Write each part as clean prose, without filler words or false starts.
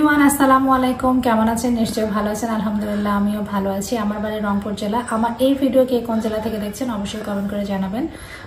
Everyone, আসসালামু আলাইকুম। কেমন আছেন? নিশ্চয়ই ভালো আছেন। আলহামদুলিল্লাহ আমিও ভালো আছি। আমার বাড়ি রংপুর জেলা। আমার এই ভিডিও কে কোন জেলা থেকে দেখছেন অবশ্যই কমেন্ট করে জানাবেন।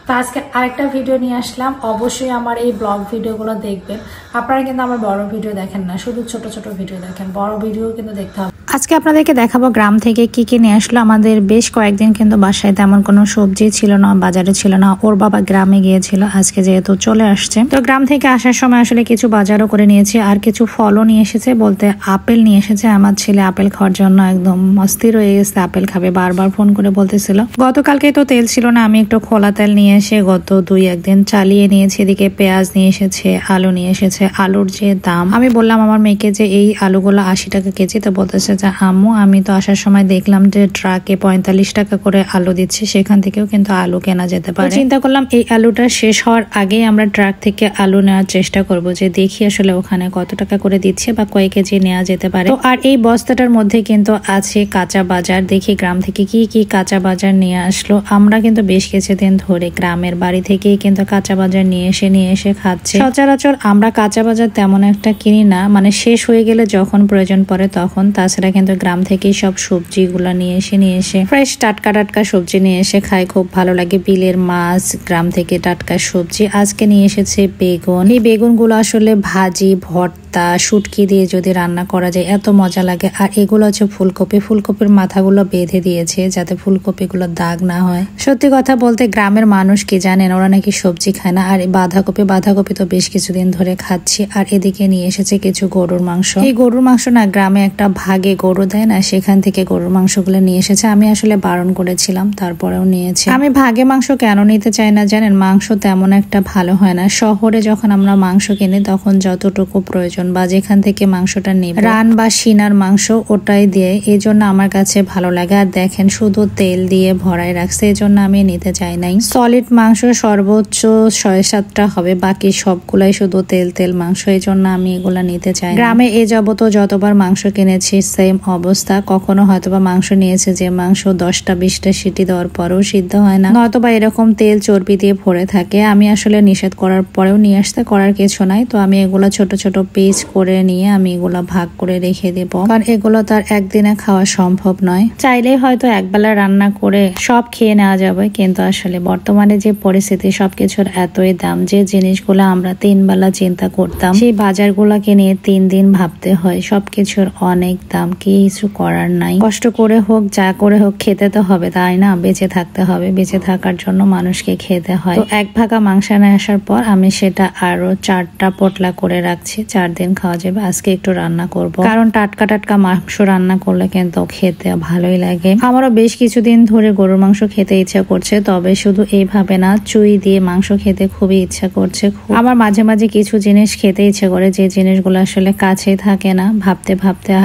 তো আজকে আরেকটা ভিডিও নিয়ে আসলাম। অবশ্যই আমার এই ব্লগ ভিডিওগুলো দেখবেন। আপনারা কিন্তু আমার বড় ভিডিও দেখেন না, শুধু ছোট ছোট ভিডিও দেখেন। বড় ভিডিও কিন্তু দেখতে হবে। আজকে আপনাদেরকে দেখাবো গ্রাম থেকে কি কি নিয়ে আসলো। আমাদের বেশ কয়েকদিন কিন্তু বাসায় তেমন কোনো সবজি ছিল না, বাজারে ছিল না। ওর বাবা গ্রামে গিয়েছিল, আজকে যেহেতু চলে আসছে। তো গ্রাম থেকে আসার সময় আসলে কিছু বাজারও করে নিয়েছে, আর কিছু ফলও নিয়ে এসেছে। বলতে আপেল নিয়ে এসেছে। আমার ছেলে আপেল খাওয়ার জন্য একদম অস্থির হয়ে গেছে, আপেল খাবে। বারবার ফোন করে বলতেছিল। গতকালকে তো তেল ছিল না, আমি একটু খোলা তেল নিয়ে এসে গত 2-1 দিন চালিয়ে নিয়েছি। এদিকে পেঁয়াজ নিয়ে এসেছে, আলু নিয়ে এসেছে। আলুর যে দাম, আমি বললাম আমার মেয়েকে যে এই আলুগুলো 80 টাকা কেজি। তো বলতেছে যে আম্মু, আমি তো আসার সময় দেখলাম যে ট্রাকে 45 টাকা করে আলু দিচ্ছে, সেখান থেকেও কিন্তু আলু কেনা যেতে পারে। চিন্তা করলাম এই আলুটা শেষ হওয়ার আগেই আমরা ট্রাক থেকে আলু নেওয়ার চেষ্টা করব, যে দেখি আসলে ওখানে কত টাকা করে দিচ্ছে বা কয় কেজি নেওয়া যেতে পারে। তো আর এই বস্তাটার মধ্যে কিন্তু আছে কাঁচা বাজার। দেখি গ্রাম থেকে কি কি কাঁচা বাজার নিয়ে আসলো। আমরা কিন্তু বেশ কিছুদিন ধরে গ্রামের বাড়ি থেকেই কিন্তু কাঁচা বাজার নিয়ে এসে খাচ্ছি। সচরাচর আমরা কাঁচা বাজার তেমন একটা কিনি না, মানে শেষ হয়ে গেলে যখন প্রয়োজন পড়ে তখন। তাছাড়া কিন্তু গ্রাম থেকেই সব সবজিগুলো নিয়ে এসে ফ্রেশ টাটকা সবজি নিয়ে এসে খাই, খুব ভালো লাগে। বিলের মাছ, গ্রাম থেকে টাটকা সবজি। আজকে নিয়ে এসেছে বেগুন। এই বেগুনগুলো আসলে ভাজি, ভর্তা, শুটকি দিয়ে যদি রান্না করা যায় এত মজা লাগে। আর এগুলো হচ্ছে ফুলকপি। ফুলকপির মাথাগুলো বেঁধে দিয়েছে যাতে ফুলকপিগুলো দাগ না হয়। সত্যি কথা বলতে গ্রামের মানুষ কি জানেন, ওরা নাকি সবজি খায় না। আর বাঁধাকপি তো বেশ কিছুদিন ধরে খাচ্ছি। আর এদিকে নিয়ে এসেছে কিছু গরুর মাংস। এই গরুর মাংস না, গ্রামে একটা ভাগে গরু দেয় না, সেখান থেকে গরুর মাংসগুলো নিয়ে এসেছে। আমি আসলে বারণ করেছিলাম, তারপরেও নিয়েছে। আমি ভাগে মাংস কেন নিতে চাই না জানেন, মাংস তেমন একটা ভালো হয় না। শহরে যখন আমরা মাংস কিনি তখন যতটুকু প্রয়োজন বা যেখান থেকে মাংসটা নিই, রান বা সিনার মাংস, ওটাই দিয়ে। এই জন্য আমার কাছে ভালো লাগে। আর দেখেন শুধু তেল দিয়ে ভরাই রাখছে, এই জন্য আমি নিতে চাই নাই। সলিড মাংস সর্বোচ্চ 6-7টা হবে, বাকি সবগুলাই শুধু তেল মাংস। এই জন্য আমি এগুলা নিতে চাই। গ্রামে এ যাবত যতবার মাংস কিনেছি সেম অবস্থা। কখনো হয়তোবা মাংস নিয়েছে যে মাংস 10টা-20টা সিটি দেওয়ার পরেও সিদ্ধ হয় না, নয়তোবা এরকম তেল চর্বি দিয়ে ভরে থাকে। আমি আসলে নিষেধ করার পরেও নিয়ে আসতে, করার কিছু নাই। তো আমি এগুলা ছোট ছোট পিস করে নিয়ে আমি এগুলা ভাগ করে রেখে দেব, কারণ এগুলো তার একদিনে খাওয়া সম্ভব নয়। চাইলেই হয়তো একবেলা রান্না করে সব খেয়ে নেওয়া যাবে, কিন্তু আসলে বর্তমানে যে পরিস্থিতি, সবকিছুর এতই দাম, যে জিনিসগুলো আমরা 3 বেলা চিন্তা করতাম সেই বাজারগুলোকে নিয়ে 3 দিন ভাবতে হয়। সবকিছুর অনেক দাম, কিছু করার নাই। কষ্ট করে হোক, যা করে হোক, খেতে তো হবে, তাই না? বেঁচে থাকতে হবে। বেঁচে থাকার জন্য মানুষকে খেতে হয়। তো 1 ভাগা মাংস নিয়ে আসার পর আমি সেটা আরো 4টা পোটলা করে রাখছি। 4 দিন খাওয়া যাবে। আজকে একটু রান্না করব, কারণ টাটকা মাংস রান্না করলে কিন্তু খেতে ভালোই লাগে। আমারও বেশ কিছুদিন ধরে গরুর মাংস খেতে ইচ্ছা করছে, তবে শুধু এইভাবে না, চুই দিয়ে মাংস খেতে খুবই ইচ্ছা করছে। আমার মাঝে মাঝে কিছু জিনিস খেতে ইচ্ছে করে, যে জিনিসগুলো আসলে কাছেই থাকে না, ভাবতে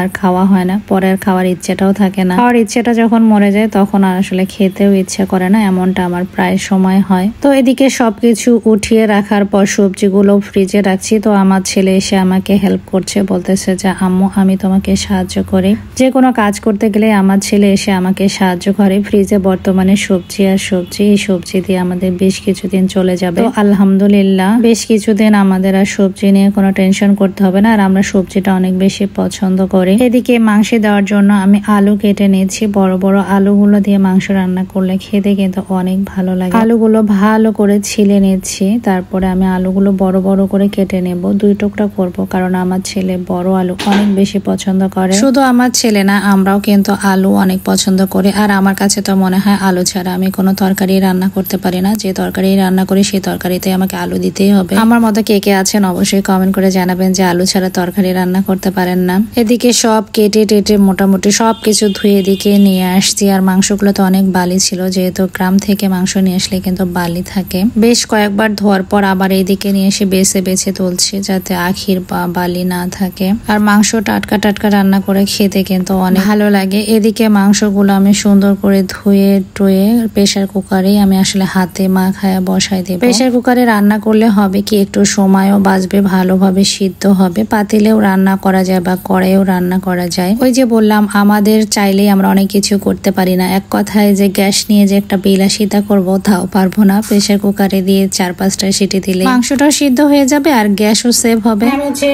আর খাওয়া হয় না, পরে আর খাওয়ার ইচ্ছেটাও থাকে না। খাওয়ার ইচ্ছেটা যখন মরে যায় তখন আর আসলে খেতেও ইচ্ছা করে না, এমনটা আমার প্রায় সময় হয়। তো এদিকে সবকিছু উঠিয়ে রাখার পর সবজিগুলো ফ্রিজে রাখছি। তো আমার ছেলে এসে আমাকে হেল্প করছে, বলতেছে যে আম্মু, আমি তোমাকে সাহায্য করি। যে কোনো কাজ করতে গেলে আমার ছেলে এসে আমাকে সাহায্য করে। ফ্রিজে বর্তমানে সবজি আর সবজি, এই সবজি দিয়ে আমাদের বেশ কিছুদিন চলে যাবে। তো আলহামদুলিল্লাহ বেশ কিছুদিন আমাদের আর সবজি নিয়ে কোনো টেনশন করতে হবে না। আর আমরা সবজিটা অনেক বেশি পছন্দ করি। এদিকে মাংসে দেওয়ার জন্য আমি আলু কেটে নিয়েছি। বড় বড় আলুগুলো দিয়ে মাংস রান্না করলে খেতে কিন্তু অনেক ভালো লাগে। আলুগুলো ভালো করে ছিলে নিচ্ছি, তারপরে আমি আলুগুলো বড় বড় করে কেটে নেব। 2 টুকরা করব, কারণ আমার ছেলে বড় আলু অনেক বেশি পছন্দ করে। শুধু আমার ছেলে না, আমরাও কিন্তু আলু অনেক পছন্দ করি। আর আমার কাছে তো মনে হয় আলু ছাড়া আমি কোনো তরকারি রান্না করতে পারি না। যে তরকারি রান্না করি সেই তরকারিতে আমাকে আলু দিতেই হবে। আমার মতো কে কে আছেন অবশ্যই কমেন্ট করে জানাবেন যে আলু ছাড়া তরকারি রান্না করতে পারেন না। এদিকে সব কেটে মোটামুটি সবকিছু ধুয়ে এদিকে নিয়ে আসছি। আর মাংসগুলো তো অনেক বালি ছিল, যেহেতু গ্রাম থেকে মাংস নিয়ে আসলে কিন্তু বালি থাকে। বেশ কয়েকবার ধোয়ার পর আবার এইদিকে নিয়ে এসে বেছে তুলছি, যাতে আখির বা বালি না থাকে। আর মাংস টাটকা রান্না করে খেতে কিন্তু অনেক ভালো লাগে। এদিকে মাংসগুলো আমি সুন্দর করে ধুয়ে টুয়ে প্রেসার কুকারে আমি আসলে হাতে মাখায়া বসাই দেব। প্রেসার কুকারে রান্না করলে হবে কি, একটু সময়ও বাঁচবে, ভালোভাবে সিদ্ধ হবে। পাতিলেও রান্না করা যায় বা কড়াইও রান্না করা যায়। ওই যে বললাম, আমাদের চাইলেই আমরা অনেক কিছু করতে পারি না। এক কথায় যে গ্যাস নিয়ে যে একটা বিলাসিতা করব, তাও পারবো না। প্রেসার কুকারে দিয়ে 4-5টা সিটি দিলে মাংসটাও সিদ্ধ হয়ে যাবে আর গ্যাসও সেভ হবে। আমি হচ্ছে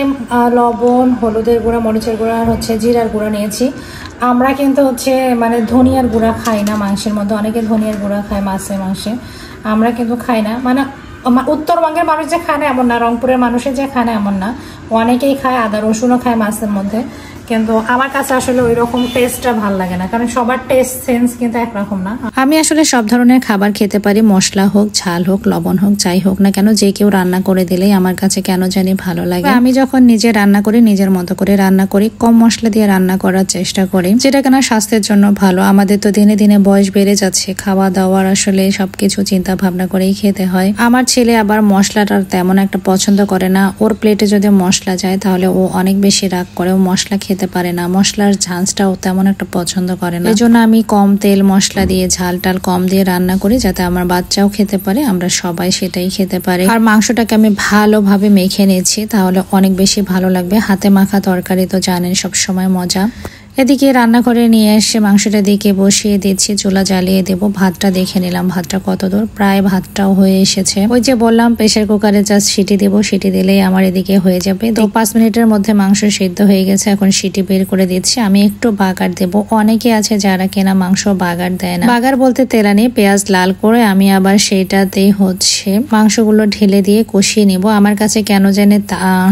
লবণ, হলুদের গুঁড়া, মরিচের গুঁড়া আর হচ্ছে জিরার গুঁড়া নিয়েছি। আমরা কিন্তু হচ্ছে মানে ধনিয়ার গুঁড়া খাই না মাংসের মধ্যে, অনেকে ধনিয়ার গুঁড়া খায় মাংসে, আমরা কিন্তু খাই না। মানে উত্তরবঙ্গের মানুষ যে খায় না এমন না, রংপুরের মানুষের যে খায় না এমন না, অনেকেই খায়, আদা রসুনও খায় মাছের মধ্যে, কিন্তু আমার কাছে আসলে ওই রকম টেস্টটা ভালো লাগে না, কারণ সবার টেস্ট সেন্স কিন্তু একরকম না। আমি আসলে সব ধরনের খাবার খেতে পারি, মশলা হোক, ঝাল হোক, লবণ হোক, যাই হোক না কেন, যে কেউ রান্না করে দিলেই আমার কাছে কেন জানি ভালো লাগে। আমি যখন নিজে রান্না করি, নিজের মতো করে রান্না করি, কম মশলা দিয়ে রান্না করার চেষ্টা করি, যেটা কেন স্বাস্থ্যের জন্য ভালো। আমাদের তো দিনে দিনে বয়স বেড়ে যাচ্ছে, খাওয়া দাওয়ার আসলে সবকিছু চিন্তা ভাবনা করেই খেতে হয়। আমার ছেলে আবার মশলাটা তেমন একটা পছন্দ করে না, ওর প্লেটে যদি মশলা যায় তাহলে ও অনেক বেশি রাগ করে, ও মশলা খেতে পারে না, মশলার ঝাঁঝটাও তেমন একটা পছন্দ করে না। এজন্য আমি কম তেল মশলা দিয়ে, ঝাল টাল কম দিয়ে রান্না করি, যাতে আমার বাচ্চাও খেতে পারে, আমরা সবাই সেটাই খেতে পারি। আর মাংসটাকে আমি ভালোভাবে মেখে নিয়েছি, তাহলে অনেক বেশি ভালো লাগবে। হাতে মাখা তরকারি তো জানেন সব সময় মজা। এদিকে রান্না করে নিয়ে এসে মাংসটা দিকে বসিয়ে দিচ্ছি, চুলা জ্বালিয়ে দেবো। ভাতটা দেখে নিলাম ভাতটা কত দূর, প্রায় ভাতটাও হয়ে এসেছে। ওই যে বললাম প্রেসার কুকারে জাস্ট সিটি দেবো, সিটি দিলেই আমার এদিকে হয়ে যাবে। তো 5 মিনিটের মধ্যে মাংস সিদ্ধ হয়ে গেছে, এখন সিটি বের করে দিচ্ছি। আমি একটু বাগার দেবো, অনেকে আছে যারা কেনা মাংস বাগার দেয় না, বাগার বলতে তেলানি পেঁয়াজ লাল করে আমি আবার সেইটাতেই হচ্ছে মাংসগুলো ঢেলে দিয়ে কষিয়ে নিব। আমার কাছে কেন জানে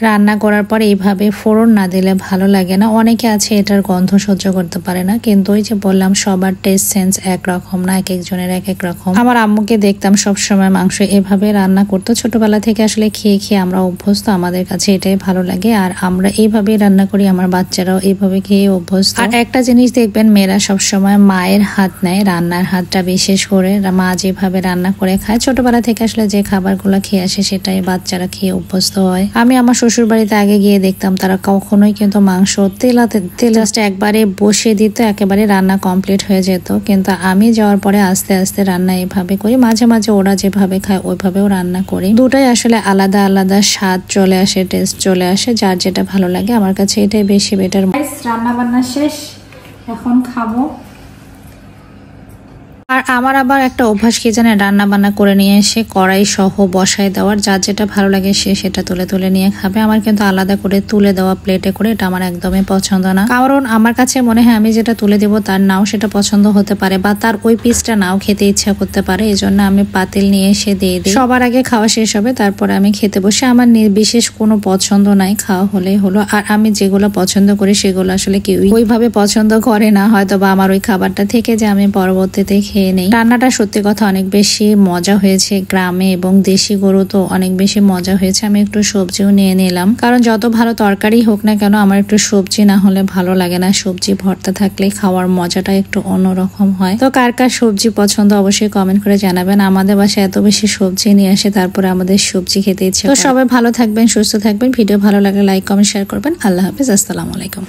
রান্না করার পর এইভাবে ফোড়ন না দিলে ভালো লাগে না, অনেকে আছে এটার গন্ধ সহ্য করতে পারে না, কিন্তু ওই যে বললাম সবার টেস্ট সেন্স একরকম না, এক একজনের এক এক রকম। আমার আম্মুকে দেখতাম সব সময় মাংস এভাবে রান্না করতো, ছোটবেলা থেকে আসলে খেয়ে খেয়ে আমরা অভ্যস্ত, আমাদের কাছে এটাই ভালো লাগে, আর আমরা এইভাবেই রান্না করি, আমার বাচ্চারাও এইভাবে খেয়ে অভ্যস্ত। আর একটা জিনিস দেখবেন, মেয়েরা সবসময় মায়ের হাত নেয়, রান্নার হাতটা বিশেষ করে মা যেভাবে রান্না করে খায়, ছোটবেলা থেকে আসলে যে খাবারগুলো খেয়ে আসে সেটাই বাচ্চারা খেয়ে অভ্যস্ত হয়। আমি আমার শ্বশুর বাড়িতে আগে গিয়ে দেখতাম তারা কখনোই কিন্তু মাংস তেল জাস্ট একবারে বসিয়ে দিত, একেবারে রান্না কমপ্লিট হয়ে যেত। কিন্তু আমি যাওয়ার পরে আস্তে আস্তে রান্না এভাবে করি, মাঝে মাঝে ওরা যেভাবে খায় ওইভাবেও রান্না করি। দুটাই আসলে আলাদা আলাদা স্বাদ চলে আসে, টেস্ট চলে আসে, যার যেটা ভালো লাগে। আমার কাছে এটাই বেশি বেটার। রান্না বান্না শেষ, এখন খাবো। আর আমার আবার একটা অভ্যাস কি জানেন, রান্না বান্না করে নিয়ে এসে কড়াই সহ বসায় দেওয়ার, যার যেটা ভালো লাগে সে সেটা তুলে তুলে নিয়ে খাবে। আমার কিন্তু আলাদা করে তুলে দেওয়া প্লেটে করে এটা আমার একদমই পছন্দ না, কারণ আমার কাছে মনে হয় আমি যেটা তুলে দেবো তার নাও সেটা পছন্দ হতে পারে, বা তার ওই পিসটা নাও খেতে ইচ্ছা করতে পারে। এই জন্য আমি পাতিল নিয়ে এসে দিয়ে দিই, সবার আগে খাওয়া শেষ হবে তারপরে আমি খেতে বসে। আমার বিশেষ কোনো পছন্দ নাই, খাওয়া হলেই হলো। আর আমি যেগুলো পছন্দ করি সেগুলো আসলে কেউ ওইভাবে পছন্দ করে না, হয়তো বা আমার ওই খাবারটা থেকে যে আমি পরবর্তীতে খেয়ে নেই। রান্নাটা সত্যি কথা অনেক বেশি মজা হয়েছে, গ্রামে এবং দেশি গরু তো অনেক বেশি মজা হয়েছে। আমি একটু সবজিও নিয়ে নিলাম, কারণ যত ভালো তরকারি হোক না কেন আমার একটু সবজি না হলে ভালো লাগে না, সবজি ভর্তা থাকলে খাওয়ার মজাটা একটু অন্যরকম হয়। তো কার কার সবজি পছন্দ অবশ্যই কমেন্ট করে জানাবেন। আমাদের বাসায় এত বেশি সবজি নিয়ে আসে, তারপরে আমাদের সবজি খেতে ইচ্ছে। তো সবাই ভালো থাকবেন, সুস্থ থাকবেন। ভিডিও ভালো লাগলে লাইক কমেন্ট শেয়ার করবেন। আল্লাহ হাফেজ, আসসালামু আলাইকুম।